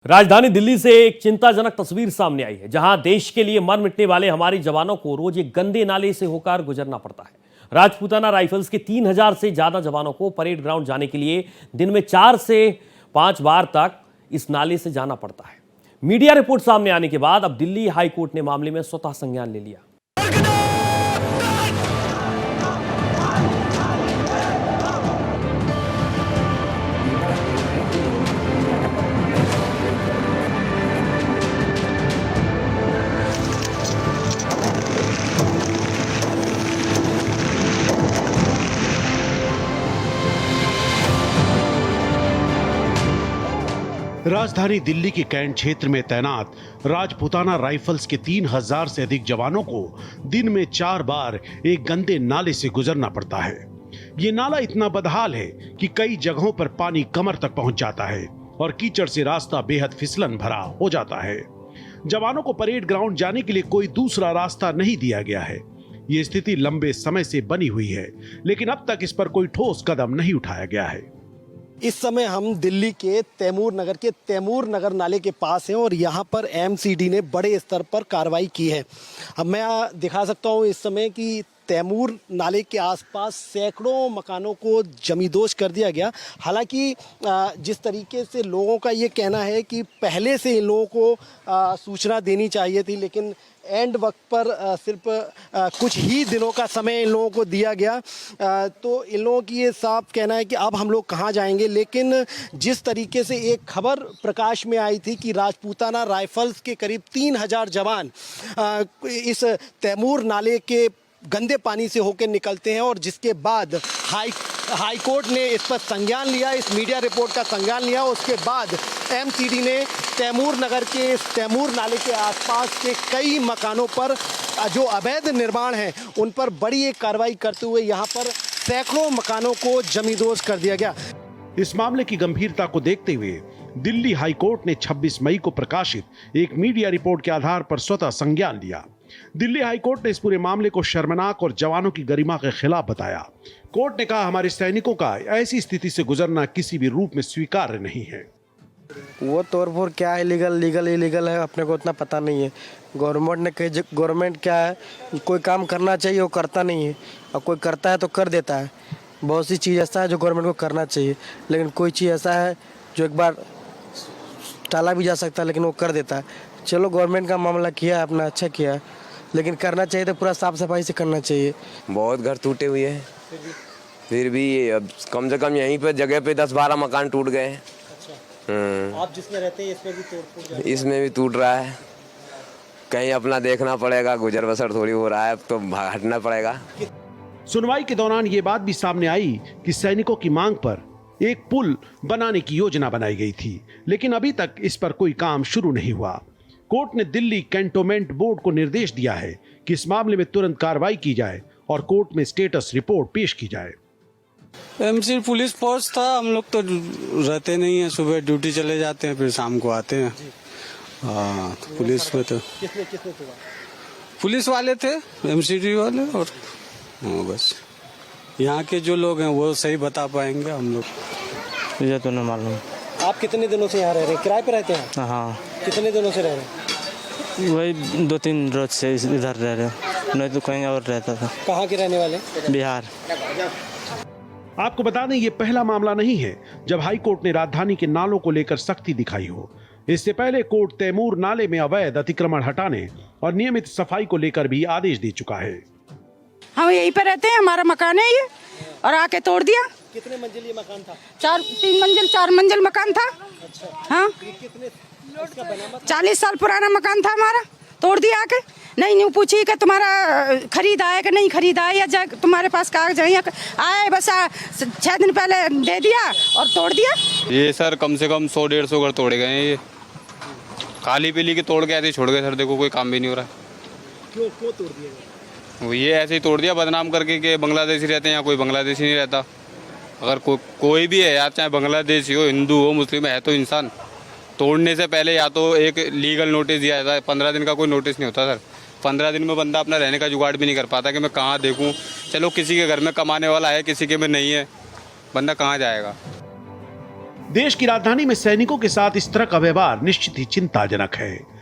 राजधानी दिल्ली से एक चिंताजनक तस्वीर सामने आई है, जहां देश के लिए मर मिटने वाले हमारे जवानों को रोज एक गंदे नाले से होकर गुजरना पड़ता है। राजपूताना राइफल्स के 3000 से ज्यादा जवानों को परेड ग्राउंड जाने के लिए दिन में 4 से 5 बार तक इस नाले से जाना पड़ता है। मीडिया रिपोर्ट सामने आने के बाद अब दिल्ली हाईकोर्ट ने मामले में स्वतः संज्ञान ले लिया। राजधानी दिल्ली के कैंट क्षेत्र में तैनात राजपूताना राइफल्स के 3000 से अधिक जवानों को दिन में 4 बार एक गंदे नाले से गुजरना पड़ता है। ये नाला इतना बदहाल है कि कई जगहों पर पानी कमर तक पहुंच जाता है और कीचड़ से रास्ता बेहद फिसलन भरा हो जाता है। जवानों को परेड ग्राउंड जाने के लिए कोई दूसरा रास्ता नहीं दिया गया है। ये स्थिति लंबे समय से बनी हुई है, लेकिन अब तक इस पर कोई ठोस कदम नहीं उठाया गया है। इस समय हम दिल्ली के तैमूर नगर नाले के पास हैं और यहाँ पर एमसीडी ने बड़े स्तर पर कार्रवाई की है। अब मैं दिखा सकता हूँ इस समय कि तैमूर नाले के आसपास सैकड़ों मकानों को जमींदोज कर दिया गया। हालांकि जिस तरीके से लोगों का ये कहना है कि पहले से इन लोगों को सूचना देनी चाहिए थी, लेकिन एंड वक्त पर सिर्फ कुछ ही दिनों का समय इन लोगों को दिया गया। तो इन लोगों की ये साफ कहना है कि अब हम लोग कहाँ जाएंगे। लेकिन जिस तरीके से एक खबर प्रकाश में आई थी कि राजपूताना राइफल्स के करीब 3000 जवान इस तैमूर नाले के गंदे पानी से होकर निकलते हैं और जिसके बाद हाई कोर्ट ने इस पर संज्ञान लिया, इस मीडिया रिपोर्ट का संज्ञान लिया। उसके बाद एमसीडी ने तैमूर नगर के तैमूर नाले के आसपास के कई मकानों पर जो अवैध निर्माण हैं उन पर बड़ी एक कार्रवाई करते हुए यहाँ पर सैकड़ों मकानों को जमींदोज कर दिया गया। इस मामले की गंभीरता को देखते हुए दिल्ली हाई कोर्ट ने 26 मई को प्रकाशित एक मीडिया रिपोर्ट के आधार पर स्वतः संज्ञान लिया। दिल्ली हाई कोर्ट ने इस पूरे मामले को शर्मनाक और जवानों की गरिमा के खिलाफ बताया। कोर्ट ने कहा, हमारे सैनिकों का ऐसी स्थिति से गुजरना किसी भी रूप में स्वीकार्य नहीं है। वो तोड़फोड़ क्या है, लीगल इलीगल है, अपने को उतना पता नहीं है। गवर्नमेंट क्या है, कोई काम करना चाहिए वो करता नहीं है, और कोई करता है तो कर देता है। बहुत सी चीज़ ऐसा है जो गवर्नमेंट को करना चाहिए, लेकिन कोई चीज़ ऐसा है जो एक बार टाला भी जा सकता है लेकिन वो कर देता है। चलो गवर्नमेंट का मामला किया है, अपना अच्छा किया है, लेकिन करना चाहिए तो पूरा साफ सफाई से करना चाहिए। बहुत घर टूटे हुए हैं, फिर भी अब कम से कम यहीं पे जगह पे 10-12 मकान टूट गए हैं। अच्छा। आप जिसमें रहते हैं इसमें भी तोड़ इसमें भी टूट रहा है। कहीं अपना देखना पड़ेगा, गुजर बसर थोड़ी हो रहा है, तो हटना पड़ेगा। सुनवाई के दौरान ये बात भी सामने आई कि सैनिकों की मांग पर एक पुल बनाने की योजना बनाई गई थी, लेकिन अभी तक इस पर कोई काम शुरू नहीं हुआ। कोर्ट ने दिल्ली कैंटोनमेंट बोर्ड को निर्देश दिया है कि इस मामले में तुरंत कार्रवाई की जाए और कोर्ट में स्टेटस रिपोर्ट पेश की जाए। एमसी पुलिस फोर्स था, हम लोग तो रहते नहीं है, सुबह ड्यूटी चले जाते हैं फिर शाम को आते हैं। हाँ, तो पुलिस में तो किसने पुलिस वाले थे, एमसीडी वाले, और बस यहाँ के जो लोग हैं वो सही बता पाएंगे। हम लोग मुझे तो नहीं मालूम। आप कितने दिनों से यहाँ रह रहे हैं? किराए पे रहते हैं? हाँ। कितने दिनों से रह रहे हैं? वही 2-3 रोज से इधर रह रहे, नहीं तो कहीं और रहता था। कहाँ के रहने वाले? बिहार। आपको बता दें, ये पहला मामला नहीं है जब हाई कोर्ट ने राजधानी के नालों को लेकर सख्ती दिखाई हो। इससे पहले कोर्ट तैमूर नाले में अवैध अतिक्रमण हटाने और नियमित सफाई को लेकर भी आदेश दे चुका है। हम यहीं पे रहते हैं, हमारा मकान है ये, और आके तोड़ दिया। कितने मंजिल ये मकान था? 4 मंजिल मकान था। अच्छा। हाँ, 40 साल पुराना मकान था हमारा, तोड़ दिया आके। नहीं पूछी कि तुम्हारा खरीद आया कि नहीं खरीद आया, या तुम्हारे पास कागज आए, बस 6 दिन पहले दे दिया और तोड़ दिया। ये सर कम से कम 100-150 घर तोड़े गए हैं। ये काली पीली के तोड़ के ऐसे छोड़ गए सर। देखो कोई काम भी नहीं हो रहा। क्यों तोड़ दिया? वो ये ऐसे ही तोड़ दिया बदनाम करके कि बांग्लादेशी रहते हैं, यहाँ कोई बांग्लादेशी नहीं रहता। अगर कोई भी है यार, चाहे बांग्लादेशी हो, हिंदू हो, मुस्लिम है तो इंसान। तोड़ने से पहले या तो एक लीगल नोटिस दिया जाता है। 15 दिन का कोई नोटिस नहीं होता सर। 15 दिन में बंदा अपना रहने का जुगाड़ भी नहीं कर पाता कि मैं कहाँ देखूँ। चलो किसी के घर में कमाने वाला है, किसी के में नहीं है, बंदा कहाँ जाएगा। देश की राजधानी में सैनिकों के साथ इस तरह का व्यवहार निश्चित ही चिंताजनक है।